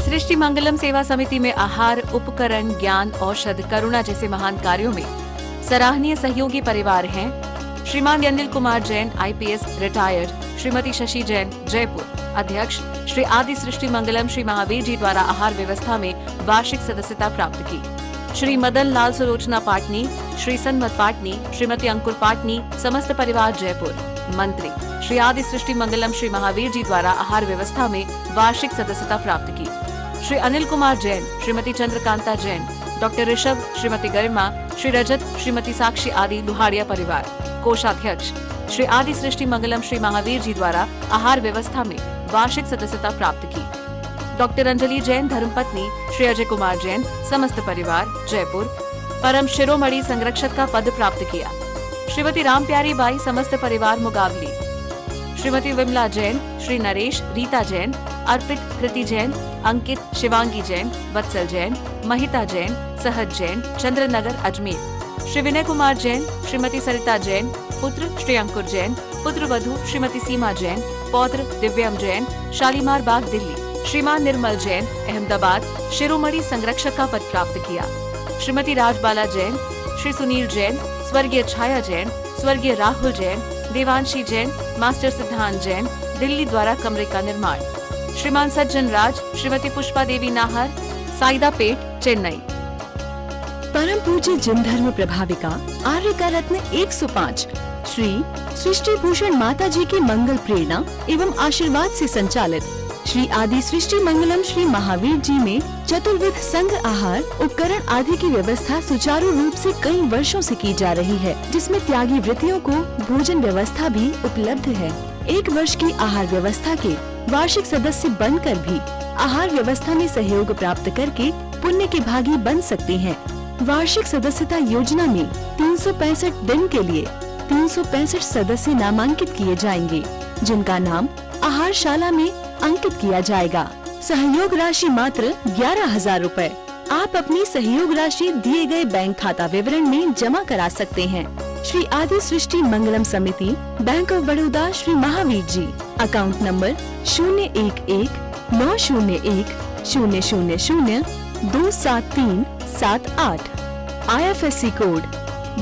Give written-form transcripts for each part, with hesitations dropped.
सृष्टि मंगलम सेवा समिति में आहार, उपकरण, ज्ञान, औषध, करुणा जैसे महान कार्यों में सराहनीय सहयोगी परिवार हैं श्रीमान अनिल कुमार जैन, IPS रिटायर्ड, श्रीमती शशि जैन, जयपुर। अध्यक्ष श्री आदि सृष्टि मंगलम श्री महावीर जी द्वारा आहार व्यवस्था में वार्षिक सदस्यता प्राप्त की। श्री मदन लाल सुलोचना पाटनी, श्री सन्मत पाटनी, श्रीमती अंकुर पाटनी, समस्त परिवार जयपुर। मंत्री श्री आदि सृष्टि मंगलम श्री महावीर जी द्वारा आहार व्यवस्था में वार्षिक सदस्यता प्राप्त की। श्री अनिल कुमार जैन, श्रीमती चंद्रकांता जैन, डॉक्टर ऋषभ, श्रीमती गरिमा, श्री रजत, श्रीमती साक्षी आदि लुहाड़िया परिवार। कोषाध्यक्ष श्री आदि सृष्टि मंगलम श्री महावीर जी द्वारा आहार व्यवस्था में वार्षिक सदस्यता प्राप्त की। डॉक्टर अंजलि जैन, धर्मपत्नी, श्री अजय कुमार जैन, समस्त परिवार जयपुर। परम शिरोमणि संरक्षक का पद प्राप्त किया। श्रीमती राम प्यारी बाई, समस्त परिवार मुगावली। श्रीमती विमला जैन, श्री नरेश, रीता जैन, अर्पित, कृति जैन, अंकित, शिवांगी जैन, वत्सल जैन, महिता जैन, सहज जैन, चंद्रनगर अजमेर। श्री विनय कुमार जैन, श्रीमती सरिता जैन, पुत्र श्री अंकुर जैन, पुत्र वधू श्रीमती सीमा जैन, पौत्र दिव्यम जैन, शालीमार बाग दिल्ली। श्रीमान निर्मल जैन, अहमदाबाद, शिरोमणि संरक्षक का पद प्राप्त किया। श्रीमती राजबाला जैन, श्री सुनील जैन, स्वर्गीय छाया जैन, स्वर्गीय राहुल जैन, देवांशी जैन, मास्टर सिद्धांत जैन, दिल्ली द्वारा कमरे का निर्माण। श्रीमान सज्जन राज, श्रीमती पुष्पा देवी नाहर, साइदा पेट, चेन्नई। परम पूज्य जिन धर्म प्रभाविका आर्य का रत्न 105 श्री सृष्टि भूषण माता जी की मंगल प्रेरणा एवं आशीर्वाद से संचालित श्री आदि सृष्टि मंगलम श्री महावीर जी में चतुर्विध संघ आहार, उपकरण आदि की व्यवस्था सुचारू रूप से कई वर्षों से की जा रही है, जिसमें त्यागी वृत्तियों को भोजन व्यवस्था भी उपलब्ध है। 1 वर्ष की आहार व्यवस्था के वार्षिक सदस्य बनकर भी आहार व्यवस्था में सहयोग प्राप्त करके पुण्य के भागी बन सकते हैं। वार्षिक सदस्यता योजना में 365 दिन के लिए 365 सदस्य नामांकित किए जाएंगे, जिनका नाम आहारशाला में अंकित किया जाएगा। सहयोग राशि मात्र 11,000 रूपए। आप अपनी सहयोग राशि दिए गए बैंक खाता विवरण में जमा करा सकते हैं। श्री आदि Srishti Mangalam Samiti, bank of Baroda, Shri Mahavir ji. Account number 011-901-000-27378। IFSC code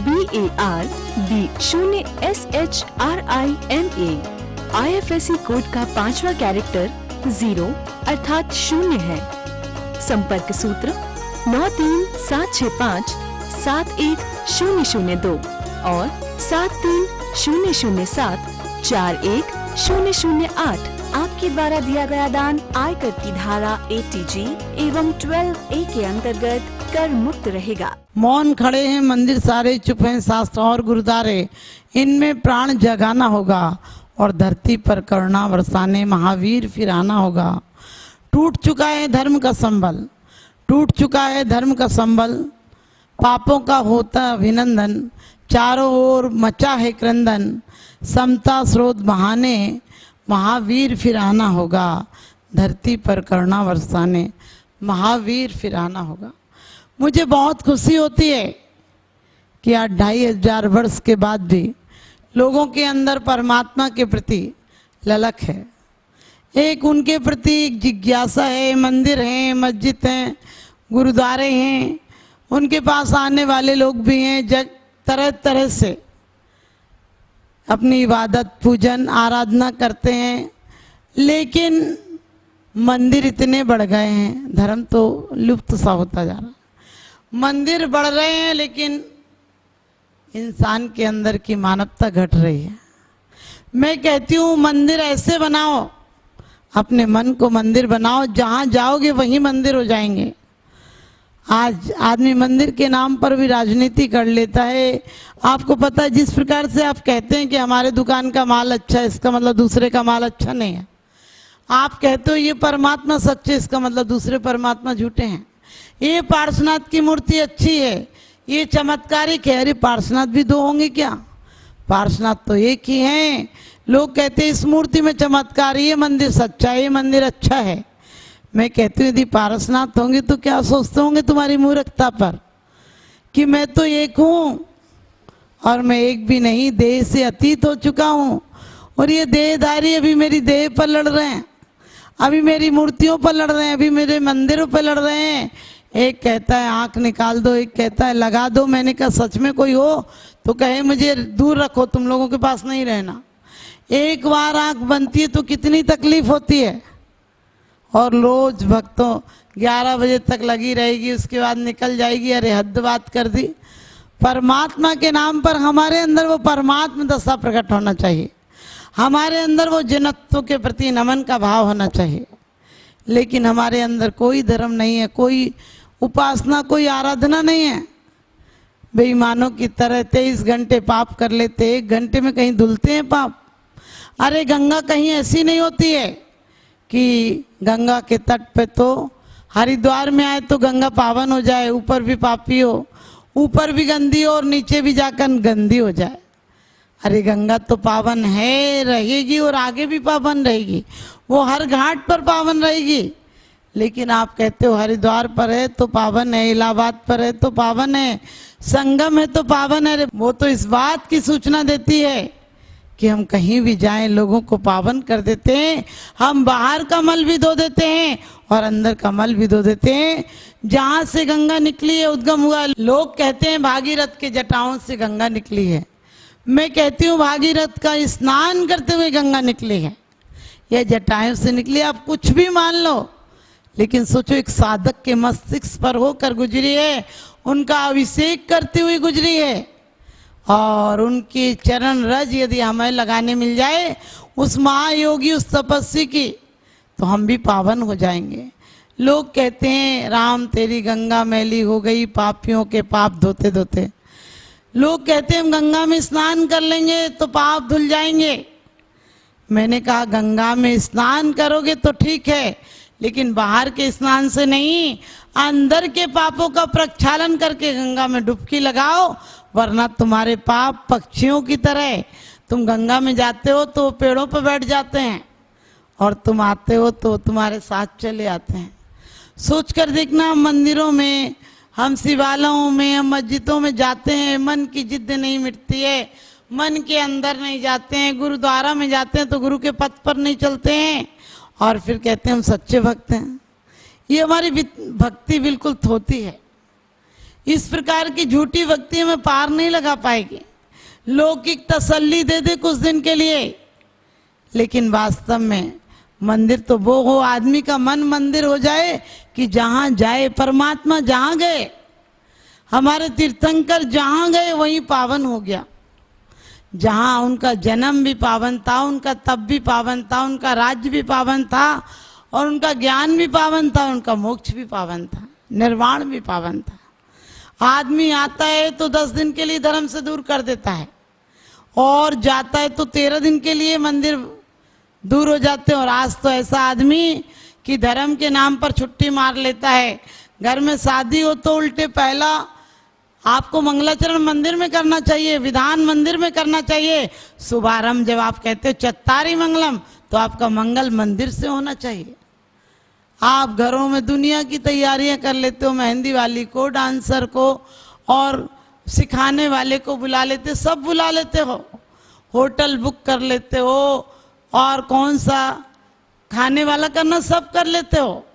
BARB 0SHRIMA। IFSC code का 5वां कैरेक्टर 0 अर्थात 0 है। संपर्क सूत्र 9376571002 और 7300741008। आपके द्वारा दिया गया दान आयकर की धारा 80G एवं 12A के अंतर्गत कर मुक्त रहेगा। मौन खड़े हैं मंदिर सारे, चुप हैं शास्त्र और गुरुद्वारे, इनमें प्राण जगाना होगा और धरती पर करुणा बरसाने महावीर फिर आना होगा। टूट चुका है धर्म का संबल, टूट चुका है धर्म का संबल, पापों का होता अभिनंदन, चारों ओर मचा है क्रंदन, समता स्रोत बहाने महावीर फिर आना होगा। धरती पर करुणा बरसाने महावीर फिर आना होगा। मुझे बहुत खुशी होती है कि आज 2500 वर्ष के बाद भी लोगों के अंदर परमात्मा के प्रति ललक है, एक उनके प्रति एक जिज्ञासा है। मंदिर हैं, मस्जिद हैं, गुरुद्वारे हैं, उनके पास आने वाले लोग भी हैं, जग तरह तरह से अपनी इबादत, पूजन, आराधना करते हैं। लेकिन मंदिर इतने बढ़ गए हैं, धर्म तो लुप्त सा होता जा रहा है। मंदिर बढ़ रहे हैं लेकिन इंसान के अंदर की मानवता घट रही है। मैं कहती हूँ मंदिर ऐसे बनाओ, अपने मन को मंदिर बनाओ, जहाँ जाओगे वहीं मंदिर हो जाएंगे। आज आदमी मंदिर के नाम पर भी राजनीति कर लेता है। आपको पता है, जिस प्रकार से आप कहते हैं कि हमारे दुकान का माल अच्छा है, इसका मतलब दूसरे का माल अच्छा नहीं है। आप कहते हो ये परमात्मा सच्चे, इसका मतलब दूसरे परमात्मा झूठे हैं। ये पार्श्वनाथ की मूर्ति अच्छी है, ये चमत्कारिक है। अरे पार्श्वनाथ भी 2 होंगे क्या? पार्श्वनाथ तो एक ही हैं। लोग कहते हैं इस मूर्ति में चमत्कार, ये मंदिर सच्चा है, ये मंदिर अच्छा है। मैं कहती हूँ यदि पार्श्वनाथ होंगे तो क्या सोचते होंगे तुम्हारी मूर्खता पर कि मैं तो एक हूँ और मैं एक भी नहीं, देह से अतीत हो चुका हूँ और ये देहधारी अभी मेरी देह पर लड़ रहे हैं। अभी मेरी मूर्तियों पर लड़ रहे हैं, अभी मेरे मंदिरों पर लड़ रहे हैं। एक कहता है आंख निकाल दो, एक कहता है लगा दो। मैंने कहा सच में कोई हो तो कहे मुझे दूर रखो, तुम लोगों के पास नहीं रहना। एक बार आंख बनती है तो कितनी तकलीफ होती है। और रोज भक्तों 11 बजे तक लगी रहेगी, उसके बाद निकल जाएगी। अरे हद बात कर दी। परमात्मा के नाम पर हमारे अंदर वो परमात्मा दशा प्रकट होना चाहिए, हमारे अंदर वो जनत्व के प्रति नमन का भाव होना चाहिए। लेकिन हमारे अंदर कोई धर्म नहीं है, कोई उपासना, कोई आराधना नहीं है। बेईमानों की तरह 23 घंटे पाप कर लेते, 1 घंटे में कहीं धुलते हैं पाप। अरे गंगा कहीं ऐसी नहीं होती है कि गंगा के तट पे तो हरिद्वार में आए तो गंगा पावन हो जाए, ऊपर भी पापी हो, ऊपर भी गंदी हो और नीचे भी जाकर गंदी हो जाए। अरे गंगा तो पावन है, रहेगी और आगे भी पावन रहेगी, वो हर घाट पर पावन रहेगी। लेकिन आप कहते हो हरिद्वार पर है तो पावन है, इलाहाबाद पर है तो पावन है, संगम है तो पावन है। वो तो इस बात की सूचना देती है कि हम कहीं भी जाएं लोगों को पावन कर देते हैं। हम बाहर का मल भी धो देते हैं और अंदर का मल भी धो देते हैं। जहाँ से गंगा निकली है, उद्गम हुआ, लोग कहते हैं भागीरथ के जटाओं से गंगा निकली है। मैं कहती हूँ भागीरथ का स्नान करते हुए गंगा निकली है, यह जटाओं से निकली। आप कुछ भी मान लो, लेकिन सोचो एक साधक के मस्तिष्क पर होकर गुजरी है, उनका अभिषेक करते हुए गुजरी है। और उनकी चरण रज यदि हमें लगाने मिल जाए, उस महायोगी, उस तपस्वी की, तो हम भी पावन हो जाएंगे। लोग कहते हैं राम तेरी गंगा मैली हो गई पापियों के पाप धोते धोते। लोग कहते हैं हम गंगा में स्नान कर लेंगे तो पाप धुल जाएंगे। मैंने कहा गंगा में स्नान करोगे तो ठीक है, लेकिन बाहर के स्नान से नहीं, अंदर के पापों का प्रक्षालन करके गंगा में डुबकी लगाओ, वरना तुम्हारे पाप पक्षियों की तरह। तुम गंगा में जाते हो तो पेड़ों पर बैठ जाते हैं और तुम आते हो तो तुम्हारे साथ चले आते हैं। सोच कर देखना, मंदिरों में, हम शिवालयों में, हम मस्जिदों में जाते हैं, मन की जिद नहीं मिटती है, मन के अंदर नहीं जाते हैं। गुरुद्वारा में जाते हैं तो गुरु के पथ पर नहीं चलते हैं और फिर कहते हैं हम सच्चे भक्त हैं। ये हमारी भक्ति बिल्कुल थोती है। इस प्रकार की झूठी भक्ति हमें पार नहीं लगा पाएगी। लौकिक तसल्ली दे दे कुछ दिन के लिए, लेकिन वास्तव में मंदिर तो वो हो, आदमी का मन मंदिर हो जाए कि जहाँ जाए परमात्मा, जहाँ गए हमारे तीर्थंकर, जहाँ गए वहीं पावन हो गया। जहाँ उनका जन्म भी पावन था, उनका तप भी पावन था, उनका राज्य भी पावन था और उनका ज्ञान भी पावन था, उनका मोक्ष भी पावन था, निर्वाण भी पावन था। आदमी आता है तो 10 दिन के लिए धर्म से दूर कर देता है और जाता है तो 13 दिन के लिए मंदिर दूर हो जाते हैं। और आज तो ऐसा आदमी कि धर्म के नाम पर छुट्टी मार लेता है। घर में शादी हो तो उल्टे पहला आपको मंगलाचरण मंदिर में करना चाहिए, विधान मंदिर में करना चाहिए। शुभारंभ जब आप कहते हो चत्तारी मंगलम, तो आपका मंगल मंदिर से होना चाहिए। आप घरों में दुनिया की तैयारियां कर लेते हो, मेहंदी वाली को, डांसर को और सिखाने वाले को बुला लेते, सब बुला लेते हो, होटल बुक कर लेते हो और कौन सा खाने वाला करना सब कर लेते हो,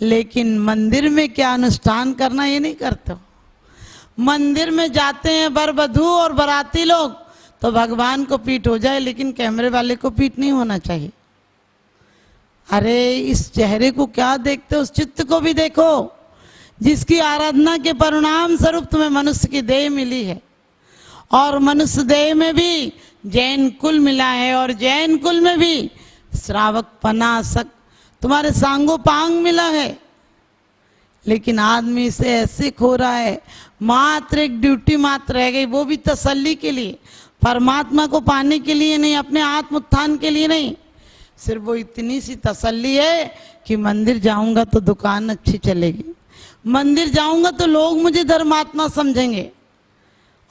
लेकिन मंदिर में क्या अनुष्ठान करना ये नहीं करते हो। मंदिर में जाते हैं वर वधू और बाराती लोग तो भगवान को पीठ हो जाए, लेकिन कैमरे वाले को पीठ नहीं होना चाहिए। अरे इस चेहरे को क्या देखते हो, उस चित्त को भी देखो जिसकी आराधना के परिणाम स्वरूप तुम्हें मनुष्य की देह मिली है। और मनुष्य देह में भी जैन कुल मिला है और जैन कुल में भी श्रावक पनासक तुम्हारे सांगो पांग मिला है। लेकिन आदमी इसे ऐसे खो रहा है, मात्र एक ड्यूटी मात्र रह गई, वो भी तसल्ली के लिए, परमात्मा को पाने के लिए नहीं, अपने आत्म उत्थान के लिए नहीं। सिर्फ वो इतनी सी तसल्ली है कि मंदिर जाऊंगा तो दुकान अच्छी चलेगी, मंदिर जाऊंगा तो लोग मुझे धर्मात्मा समझेंगे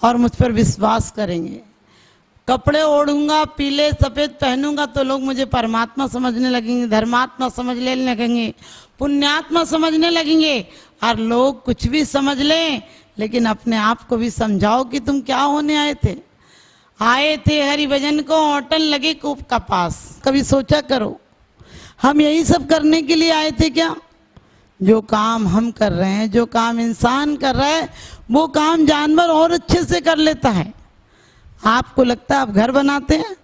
और मुझ पर विश्वास करेंगे। कपड़े ओढ़ूंगा, पीले सफेद पहनूंगा तो लोग मुझे परमात्मा समझने लगेंगे, धर्मात्मा समझने लगेंगे, पुण्यात्मा समझने लगेंगे। और लोग कुछ भी समझ लें, लेकिन अपने आप को भी समझाओ कि तुम क्या होने आए थे। आए थे हरि भजन को, होटल लगे कूप का पास। कभी सोचा करो, हम यही सब करने के लिए आए थे क्या? जो काम हम कर रहे हैं, जो काम इंसान कर रहा है, वो काम जानवर और अच्छे से कर लेता है। आपको लगता है आप घर बनाते हैं,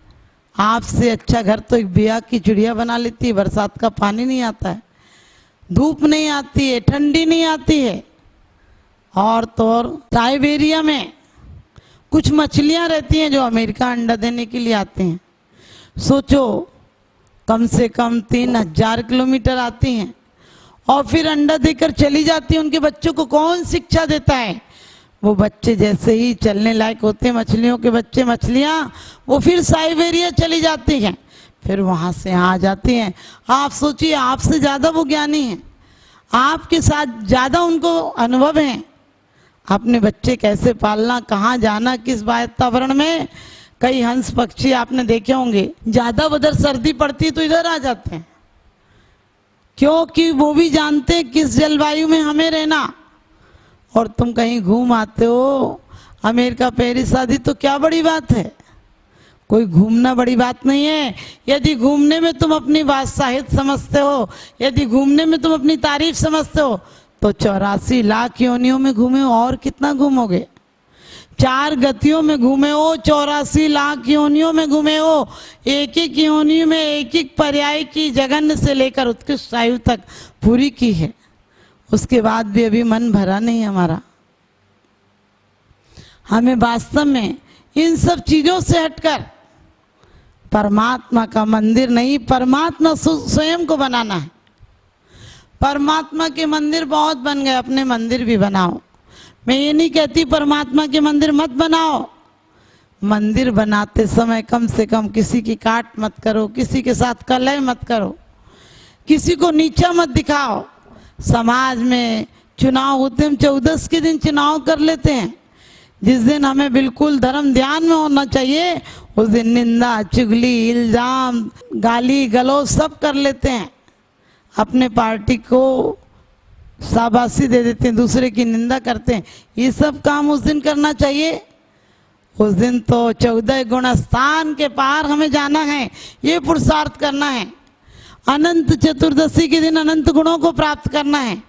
आपसे अच्छा घर तो एक बिया की चिड़िया बना लेती है। बरसात का पानी नहीं आता है, धूप नहीं आती है, ठंडी नहीं आती है। और तो और साइबेरिया में कुछ मछलियां रहती हैं जो अमेरिका अंडा देने के लिए आते हैं। सोचो, कम से कम 3000 किलोमीटर आती हैं और फिर अंडा देकर चली जाती हैं। उनके बच्चों को कौन शिक्षा देता है? वो बच्चे जैसे ही चलने लायक होते हैं, मछलियों के बच्चे, मछलियां, वो फिर साइबेरिया चली जाती हैं, फिर वहां से आ जाती हैं। आप सोचिए, आपसे ज्यादा वो ज्ञानी हैं, आपके साथ ज्यादा उनको अनुभव है। अपने बच्चे कैसे पालना, कहाँ जाना, किस वातावरण में। कई हंस पक्षी आपने देखे होंगे, ज्यादा उधर सर्दी पड़ती है तो इधर आ जाते हैं, क्योंकि वो भी जानते हैं किस जलवायु में हमें रहना। और तुम कहीं घूम आते हो अमेरिका, पेरिस आदि, तो क्या बड़ी बात है? कोई घूमना बड़ी बात नहीं है। यदि घूमने में तुम अपनी बादशाहियत समझते हो, यदि घूमने में तुम अपनी तारीफ समझते हो, तो 84 लाख योनियों में घूमे हो, और कितना घूमोगे? 4 गतियों में घूमे हो, 84 लाख योनियों में घूमे हो, एक एक योनि में एक एक पर्याय की जघन्य से लेकर उत्कृष्ट आयु तक पूरी की है। उसके बाद भी अभी मन भरा नहीं हमारा। हमें वास्तव में इन सब चीजों से हटकर परमात्मा का मंदिर नहीं, परमात्मा स्वयं को बनाना है। परमात्मा के मंदिर बहुत बन गए, अपने मंदिर भी बनाओ। मैं ये नहीं कहती परमात्मा के मंदिर मत बनाओ, मंदिर बनाते समय कम से कम किसी की काट मत करो, किसी के साथ कलह मत करो, किसी को नीचा मत दिखाओ। समाज में चुनाव होते हैं, हम 14 के दिन चुनाव कर लेते हैं। जिस दिन हमें बिल्कुल धर्म ध्यान में होना चाहिए, उस दिन निंदा, चुगली, इल्जाम, गाली गलौज सब कर लेते हैं। अपने पार्टी को शाबाशी दे देते हैं, दूसरे की निंदा करते हैं। ये सब काम उस दिन करना चाहिए। उस दिन तो 14 गुण स्थान के पार हमें जाना है, ये पुरुषार्थ करना है। अनंत चतुर्दशी के दिन अनंत गुणों को प्राप्त करना है।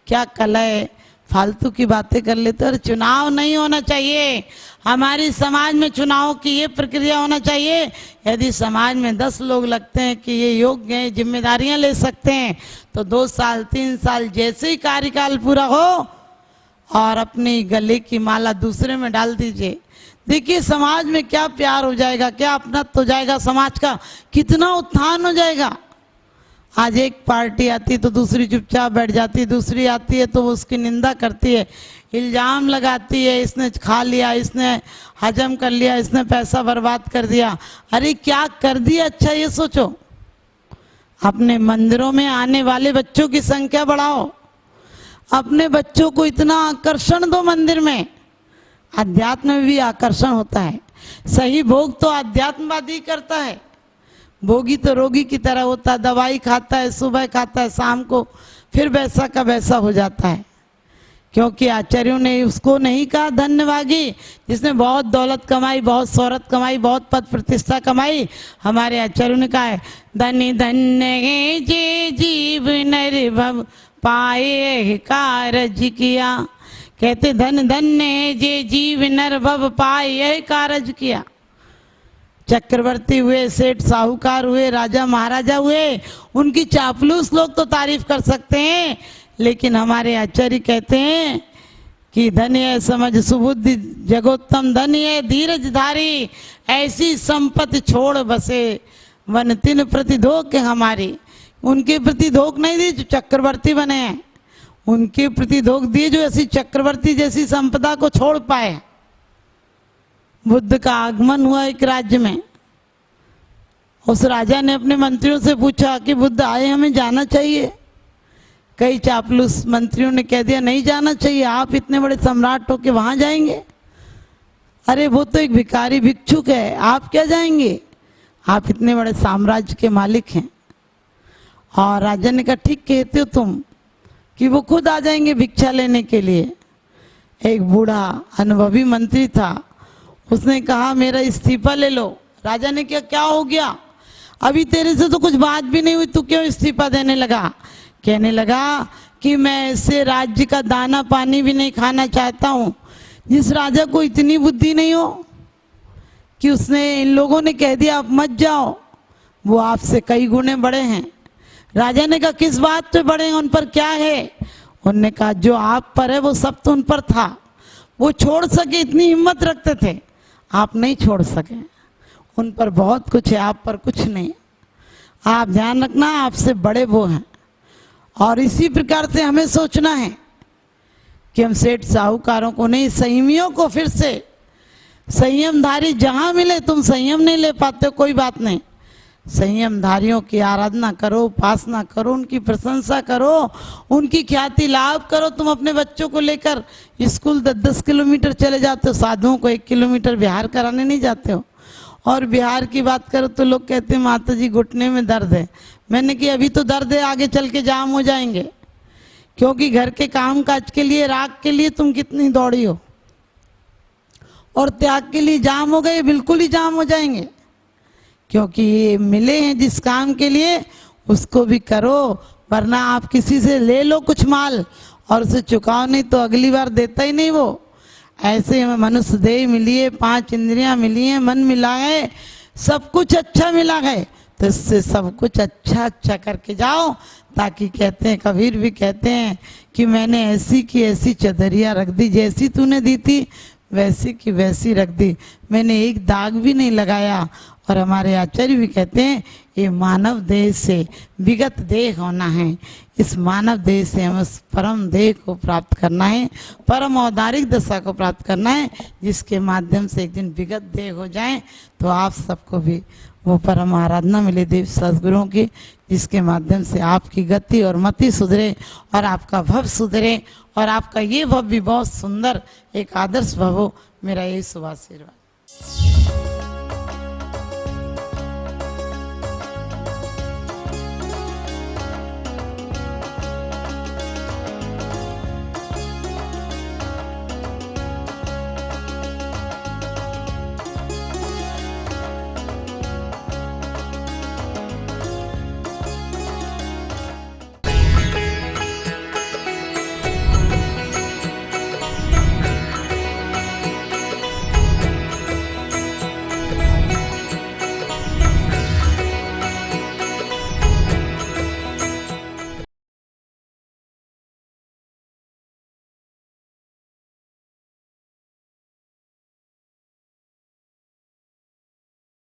क्या कलह, फालतू की बातें कर लेते। और चुनाव नहीं होना चाहिए। हमारी समाज में चुनाव की ये प्रक्रिया होना चाहिए, यदि समाज में 10 लोग लगते हैं कि ये योग्य हैं, जिम्मेदारियां ले सकते हैं, तो 2 साल 3 साल जैसे ही कार्यकाल पूरा हो और अपनी गले की माला दूसरे में डाल दीजिए। देखिए समाज में क्या प्यार हो जाएगा, क्या अपनत्व हो जाएगा, समाज का कितना उत्थान हो जाएगा। आज एक पार्टी आती है तो दूसरी चुपचाप बैठ जाती है, दूसरी आती है तो वो उसकी निंदा करती है, इल्जाम लगाती है, इसने खा लिया, इसने हजम कर लिया, इसने पैसा बर्बाद कर दिया। अरे क्या कर दिया? अच्छा ये सोचो, अपने मंदिरों में आने वाले बच्चों की संख्या बढ़ाओ, अपने बच्चों को इतना आकर्षण दो मंदिर में। अध्यात्म में भी आकर्षण होता है। सही भोग तो अध्यात्मवादी करता है, भोगी तो रोगी की तरह होता है, दवाई खाता है, सुबह खाता है, शाम को फिर वैसा का वैसा हो जाता है। क्योंकि आचार्यों ने उसको नहीं कहा धन्यवादी जिसने बहुत दौलत कमाई, बहुत शोहरत कमाई, बहुत पद प्रतिष्ठा कमाई। हमारे आचार्यों ने कहा है धन्य धन्य जे जीव नर भव पाए कारज किया। कहते धन धन्य जे जीव नर भव पाए यह कारज किया। चक्रवर्ती हुए, सेठ साहूकार हुए, राजा महाराजा हुए, उनकी चापलूस लोग तो तारीफ कर सकते हैं, लेकिन हमारे आचार्य कहते हैं कि धन्य है समझ सुबुद्धि जगोत्तम, धन्य है धीरज धारी, ऐसी संपत्ति छोड़ बसे वन तिन प्रति धोख हमारी। उनके प्रति धोख नहीं दी जो चक्रवर्ती बने हैं, उनके प्रति धोख दिए जो ऐसी चक्रवर्ती जैसी संपदा को छोड़ पाए। बुद्ध का आगमन हुआ एक राज्य में, उस राजा ने अपने मंत्रियों से पूछा कि बुद्ध आए, हमें जाना चाहिए। कई चापलूस मंत्रियों ने कह दिया नहीं जाना चाहिए, आप इतने बड़े सम्राट हो के वहां जाएंगे। अरे वो तो एक भिखारी भिक्षुक है, आप क्या जाएंगे, आप इतने बड़े साम्राज्य के मालिक हैं। और राजा ने कहा ठीक कहते हो तुम कि वो खुद आ जाएंगे भिक्षा लेने के लिए। एक बूढ़ा अनुभवी मंत्री था, उसने कहा मेरा इस्तीफा ले लो। राजा ने क्या हो गया? अभी तेरे से तो कुछ बात भी नहीं हुई, तू क्यों इस्तीफा देने लगा? कहने लगा कि मैं ऐसे राज्य का दाना पानी भी नहीं खाना चाहता हूँ जिस राजा को इतनी बुद्धि नहीं हो कि उसने, इन लोगों ने कह दिया आप मत जाओ, वो आपसे कई गुने बड़े हैं। राजा ने कहा किस बात पे बड़े हैं, उन पर क्या है? उन्होंने कहा जो आप पर है वो सब तो उन पर था, वो छोड़ सके इतनी हिम्मत रखते थे, आप नहीं छोड़ सके। उन पर बहुत कुछ है, आप पर कुछ नहीं। आप ध्यान रखना, आपसे बड़े वो हैं। और इसी प्रकार से हमें सोचना है कि हम सेठ साहूकारों को नहीं, संयमियों को फिर से, संयमधारी जहां मिले, तुम संयम नहीं ले पाते हो कोई बात नहीं, संयमधारियों की आराधना करो, उपासना करो, उनकी प्रशंसा करो, उनकी ख्याति लाभ करो। तुम अपने बच्चों को लेकर स्कूल 10-10 किलोमीटर चले जाते हो, साधुओं को 1 किलोमीटर बिहार कराने नहीं जाते हो। और बिहार की बात करो तो लोग कहते हैं माता जी घुटने में दर्द है। मैंने कि अभी तो दर्द है, आगे चल के जाम हो जाएंगे, क्योंकि घर के काम काज के लिए, राग के लिए तुम कितनी दौड़ी हो, और त्याग के लिए जाम हो गए, बिल्कुल ही जाम हो जाएंगे। क्योंकि ये मिले हैं जिस काम के लिए उसको भी करो, वरना आप किसी से ले लो कुछ माल और उसे चुकाओ नहीं तो अगली बार देता ही नहीं वो। ऐसे हमें मनुष्य देह मिली है, 5 इंद्रियां मिली हैं, मन मिला है, सब कुछ अच्छा मिला है, तो इससे सब कुछ अच्छा अच्छा करके जाओ। ताकि कहते हैं, कबीर भी कहते हैं कि मैंने ऐसी की ऐसी चदरिया रख दी, जैसी तूने दी थी वैसी की वैसी रख दी, मैंने एक दाग भी नहीं लगाया। और हमारे आचार्य भी कहते हैं ये मानव देह से विगत देह होना है, इस मानव देह से हमें उस परम देह को प्राप्त करना है, परम औदारिक दशा को प्राप्त करना है, जिसके माध्यम से एक दिन विगत देह हो जाए तो आप सबको भी वो परम आराधना मिले देव सदगुरुओं की, जिसके माध्यम से आपकी गति और मति सुधरे और आपका भव सुधरे और आपका ये भव भी बहुत सुंदर एक आदर्श भव हो। मेरा यही शुभ आशीर्वाद।